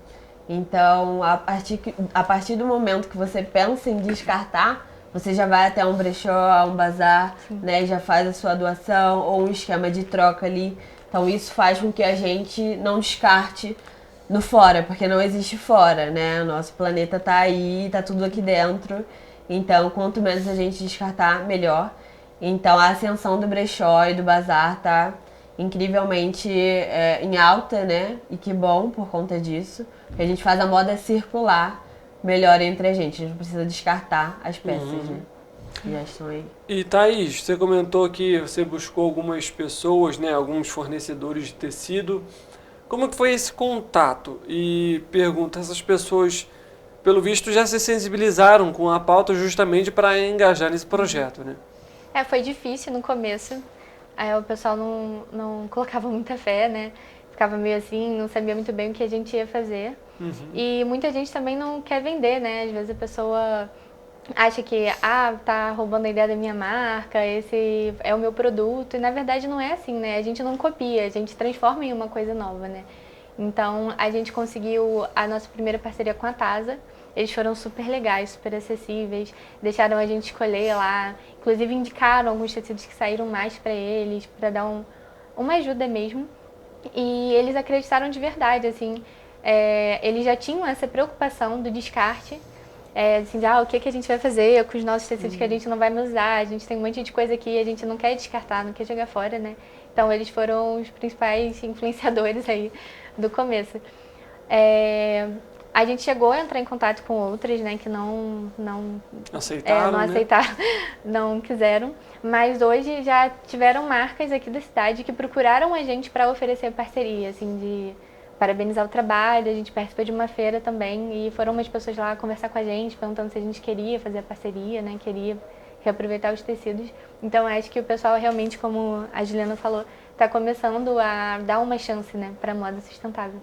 Speaker 19: Então, a partir do momento que você pensa em descartar, você já vai até um brechó, um bazar, né? Já faz a sua doação ou um esquema de troca ali. Então, isso faz com que a gente não descarte no fora, porque não existe fora, né? O nosso planeta tá aí, tá tudo aqui dentro. Então, quanto menos a gente descartar, melhor. Então, a ascensão do brechó e do bazar tá incrivelmente em alta, né? E que bom por conta disso. Porque a gente faz a moda circular melhor entre a gente não precisa descartar as peças, né? Que já estão aí.
Speaker 3: E Thaís, você comentou que você buscou algumas pessoas, né? Alguns fornecedores de tecido. Como que foi esse contato? E pergunta, essas pessoas pelo visto, já se sensibilizaram com a pauta justamente para engajar nesse projeto, né?
Speaker 20: Foi difícil no começo. O pessoal não colocava muita fé, né? Ficava meio assim, não sabia muito bem o que a gente ia fazer. E muita gente também não quer vender, né? Às vezes a pessoa acha que, tá roubando a ideia da minha marca, esse é o meu produto. E na verdade não é assim, né? A gente não copia, a gente transforma em uma coisa nova, né? Então a gente conseguiu a nossa primeira parceria com a Tasa. Eles foram super legais, super acessíveis, deixaram a gente escolher lá, inclusive indicaram alguns tecidos que saíram mais para eles, para dar uma ajuda mesmo. E eles acreditaram de verdade, assim, eles já tinham essa preocupação do descarte, assim, o que a gente vai fazer com os nossos tecidos que a gente não vai mais usar, a gente tem um monte de coisa aqui, a gente não quer descartar, não quer jogar fora, né? Então eles foram os principais influenciadores aí do começo. A gente chegou a entrar em contato com outras, né, que não
Speaker 3: aceitaram,
Speaker 20: não quiseram. Mas hoje já tiveram marcas aqui da cidade que procuraram a gente para oferecer parceria, assim, de parabenizar o trabalho. A gente participa de uma feira também e foram umas pessoas lá conversar com a gente, perguntando se a gente queria fazer a parceria, né, queria reaproveitar os tecidos. Então acho que o pessoal realmente, como a Juliana falou, está começando a dar uma chance, né, para a moda sustentável.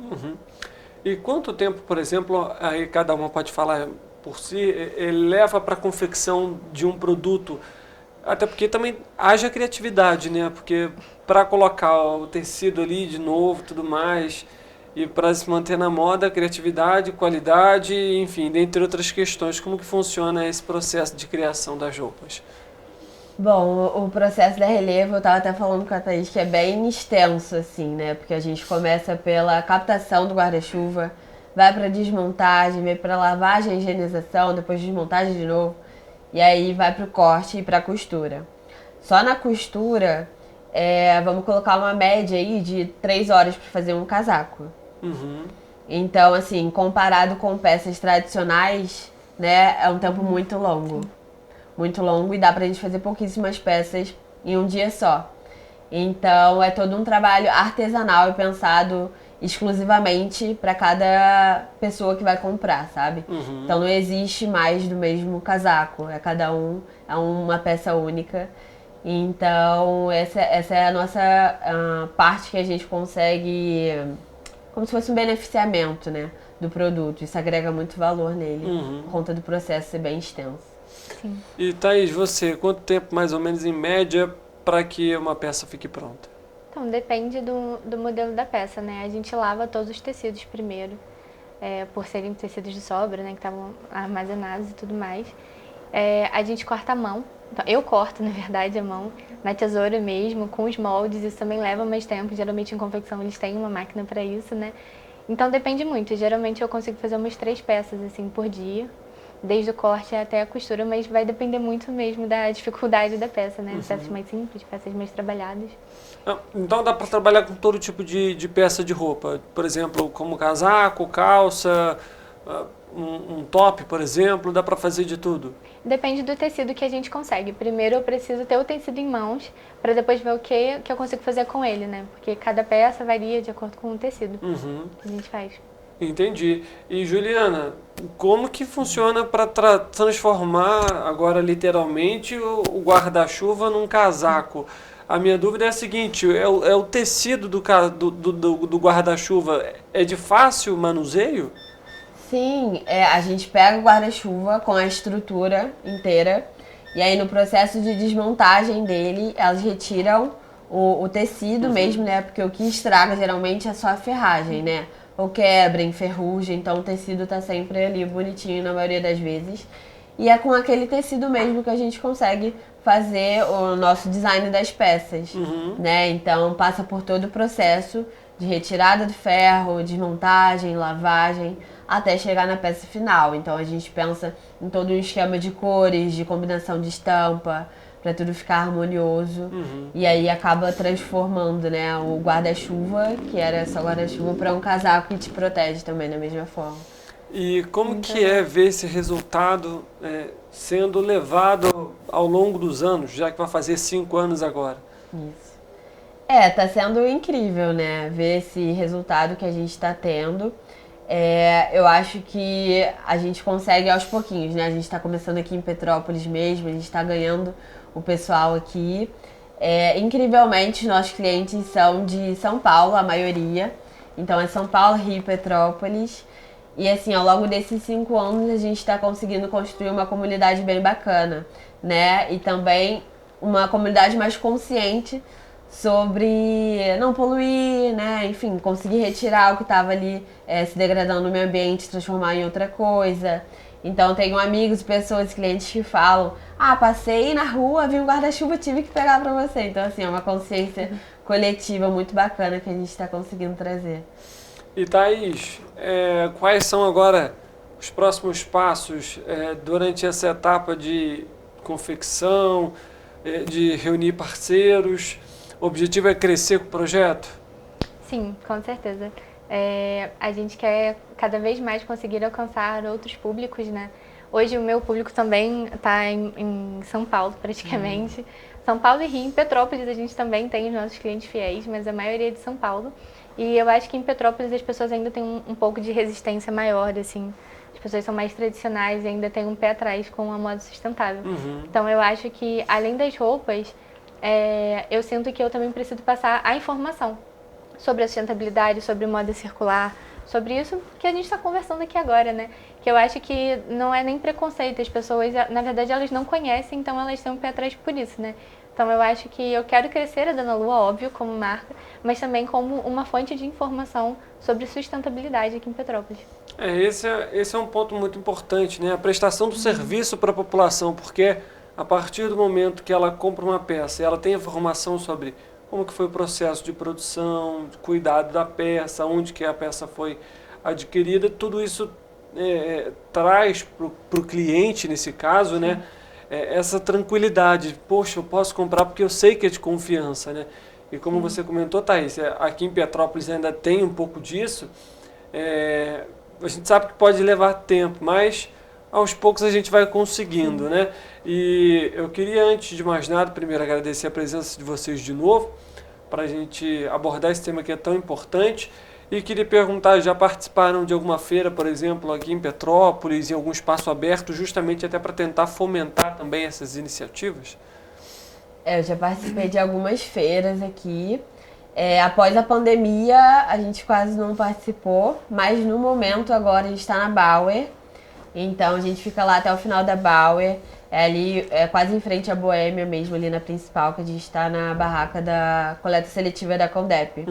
Speaker 3: E quanto tempo, por exemplo, aí cada uma pode falar por si, ele leva para a confecção de um produto? Até porque também haja criatividade, né? Porque para colocar o tecido ali de novo, tudo mais, e para se manter na moda, criatividade, qualidade, enfim, dentre outras questões. Como que funciona esse processo de criação das roupas?
Speaker 19: Bom, o processo da Relevo, eu estava até falando com a Thaís, que é bem extenso, assim, né? Porque a gente começa pela captação do guarda-chuva, vai para desmontagem, vai para lavagem e higienização, depois desmontagem de novo, e aí vai para o corte e para a costura. Só na costura, vamos colocar uma média aí de 3 horas para fazer um casaco. Então, assim, comparado com peças tradicionais, né, é um tempo muito longo. Muito longo e dá pra gente fazer pouquíssimas peças em um dia só. Então é todo um trabalho artesanal e pensado exclusivamente para cada pessoa que vai comprar, sabe? Então não existe mais do mesmo casaco, cada um é uma peça única. Então essa é a nossa parte que a gente consegue, como se fosse um beneficiamento, né, do produto. Isso agrega muito valor nele, por conta do processo ser bem extenso.
Speaker 20: Sim.
Speaker 3: E Thaís, você, quanto tempo mais ou menos em média para que uma peça fique pronta?
Speaker 20: Então, depende do modelo da peça, né? A gente lava todos os tecidos primeiro, por serem tecidos de sobra, né, que estavam armazenados e tudo mais. A gente corta a mão, então, eu corto, na verdade, a mão, na tesoura mesmo, com os moldes. Isso também leva mais tempo, geralmente em confecção eles têm uma máquina para isso, né? Então depende muito, geralmente eu consigo fazer umas 3 peças assim por dia, desde o corte até a costura, mas vai depender muito mesmo da dificuldade da peça, né? Peças mais simples, peças mais trabalhadas.
Speaker 3: Então dá para trabalhar com todo tipo de peça de roupa, por exemplo, como casaco, calça, um top, por exemplo, dá para fazer de tudo?
Speaker 20: Depende do tecido que a gente consegue. Primeiro eu preciso ter o tecido em mãos, para depois ver o que eu consigo fazer com ele, né? Porque cada peça varia de acordo com o tecido que a gente faz.
Speaker 3: Entendi. E Juliana, como que funciona para transformar agora literalmente o guarda-chuva num casaco? A minha dúvida é a seguinte, é o tecido do guarda-chuva, é de fácil manuseio?
Speaker 19: Sim, a gente pega o guarda-chuva com a estrutura inteira e aí no processo de desmontagem dele, elas retiram o tecido mesmo, né? Porque o que estraga geralmente é só a ferragem, né? Ou quebra, enferruja, então o tecido tá sempre ali bonitinho na maioria das vezes. E é com aquele tecido mesmo que a gente consegue fazer o nosso design das peças, né? Então passa por todo o processo de retirada do ferro, desmontagem, lavagem, até chegar na peça final. Então a gente pensa em todo um esquema de cores, de combinação de estampa, para tudo ficar harmonioso. E aí acaba transformando, né, o guarda-chuva, que era só guarda-chuva, para um casaco que te protege também da mesma forma.
Speaker 3: E como que é ver esse resultado sendo levado ao longo dos anos, já que vai fazer 5 anos agora?
Speaker 19: Isso. Tá sendo incrível, né, ver esse resultado que a gente está tendo. Eu acho que a gente consegue aos pouquinhos, né? A gente está começando aqui em Petrópolis mesmo, a gente está ganhando o pessoal aqui. Incrivelmente, nossos clientes são de São Paulo, a maioria. Então é São Paulo, Rio e Petrópolis. E assim, ao longo desses 5 anos, a gente está conseguindo construir uma comunidade bem bacana, né? E também uma comunidade mais consciente sobre não poluir, né? Enfim, conseguir retirar o que estava ali se degradando no meio ambiente, transformar em outra coisa. Então, tenho amigos, pessoas, clientes que falam: passei na rua, vi um guarda-chuva, tive que pegar para você. Então, assim, é uma consciência coletiva muito bacana que a gente está conseguindo trazer.
Speaker 3: E Thaís, quais são agora os próximos passos durante essa etapa de confecção, de reunir parceiros? O objetivo é crescer com o projeto?
Speaker 20: Sim, com certeza. A gente quer cada vez mais conseguir alcançar outros públicos, né? Hoje o meu público também está em São Paulo, praticamente. São Paulo e Rio. Em Petrópolis a gente também tem os nossos clientes fiéis, mas a maioria é de São Paulo. E eu acho que em Petrópolis as pessoas ainda têm um pouco de resistência maior, assim. As pessoas são mais tradicionais e ainda têm um pé atrás com a moda sustentável. Então eu acho que, além das roupas, eu sinto que eu também preciso passar a informação sobre a sustentabilidade, sobre moda circular, sobre isso que a gente está conversando aqui agora, né? Que eu acho que não é nem preconceito, as pessoas, na verdade, elas não conhecem, então elas têm um pé atrás por isso, né? Então eu acho que eu quero crescer a Dona Lu, óbvio, como marca, mas também como uma fonte de informação sobre sustentabilidade aqui em Petrópolis.
Speaker 3: Esse é um ponto muito importante, né? A prestação do serviço para a população, porque a partir do momento que ela compra uma peça, ela tem informação sobre como que foi o processo de produção, de cuidado da peça, onde que a peça foi adquirida, tudo isso traz para o cliente, nesse caso, né, essa tranquilidade. Poxa, eu posso comprar porque eu sei que é de confiança, né? E como você comentou, Thaís, aqui em Petrópolis ainda tem um pouco disso. A gente sabe que pode levar tempo, mas aos poucos a gente vai conseguindo, né? E eu queria, antes de mais nada, primeiro agradecer a presença de vocês de novo, para a gente abordar esse tema que é tão importante. E queria perguntar, já participaram de alguma feira, por exemplo, aqui em Petrópolis, em algum espaço aberto, justamente até para tentar fomentar também essas iniciativas?
Speaker 19: Eu já participei de algumas feiras aqui. Após a pandemia, a gente quase não participou, mas no momento agora a gente está na Bauer. Então a gente fica lá até o final da Bauer, ali quase em frente à Boêmia mesmo, ali na principal, que a gente está na barraca da coleta seletiva da Condep.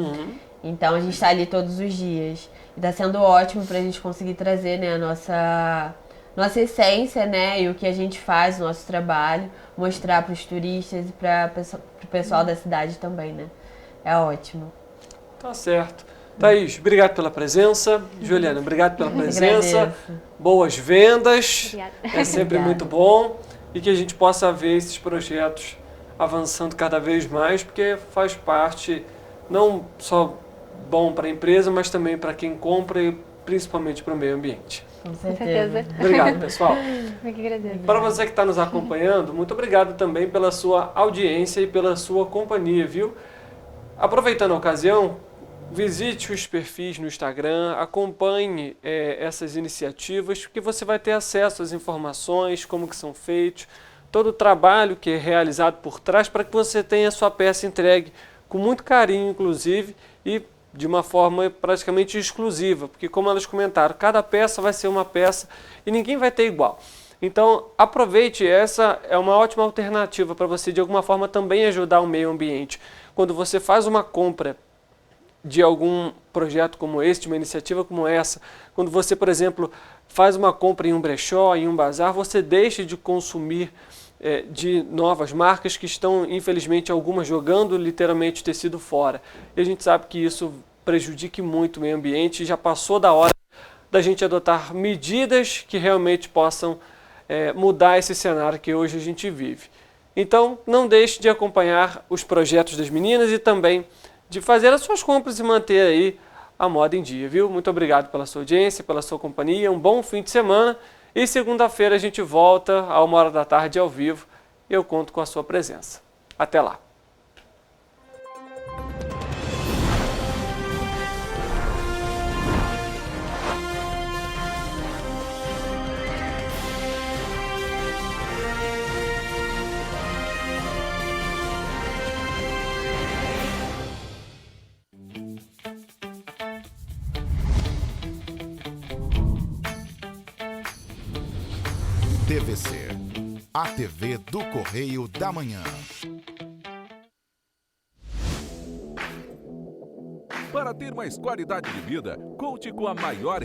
Speaker 19: Então a gente está ali todos os dias. E está sendo ótimo para a gente conseguir trazer, né, a nossa essência, né, e o que a gente faz, o nosso trabalho, mostrar para os turistas e para o pessoal da cidade também, né? É ótimo.
Speaker 3: Tá certo. Thaís, obrigado pela presença. Juliana, obrigado pela presença. Boas vendas.
Speaker 20: Obrigada.
Speaker 3: É sempre muito bom. E que a gente possa ver esses projetos avançando cada vez mais, porque faz parte, não só bom para a empresa, mas também para quem compra e principalmente para o meio ambiente.
Speaker 19: Com certeza.
Speaker 3: Obrigado, pessoal.
Speaker 20: Eu que agradeço.
Speaker 3: Para você que está nos acompanhando, muito obrigado também pela sua audiência e pela sua companhia, viu? Aproveitando a ocasião, visite os perfis no Instagram, acompanhe essas iniciativas, porque você vai ter acesso às informações, como que são feitos, todo o trabalho que é realizado por trás para que você tenha a sua peça entregue com muito carinho, inclusive, e de uma forma praticamente exclusiva, porque como elas comentaram, cada peça vai ser uma peça e ninguém vai ter igual. Então, aproveite, essa é uma ótima alternativa para você, de alguma forma, também ajudar o meio ambiente. Quando você faz uma compra de algum projeto como este, de uma iniciativa como essa, quando você, por exemplo, faz uma compra em um brechó, em um bazar, você deixa de consumir de novas marcas que estão, infelizmente, algumas jogando literalmente tecido fora. E a gente sabe que isso prejudica muito o meio ambiente e já passou da hora da gente adotar medidas que realmente possam mudar esse cenário que hoje a gente vive. Então, não deixe de acompanhar os projetos das meninas e também de fazer as suas compras e manter aí a moda em dia, viu? Muito obrigado pela sua audiência, pela sua companhia, um bom fim de semana e segunda-feira a gente volta a 13h ao vivo e eu conto com a sua presença. Até lá!
Speaker 2: TVC, a TV do Correio da Manhã.
Speaker 14: Para ter mais qualidade de vida, conte com a maior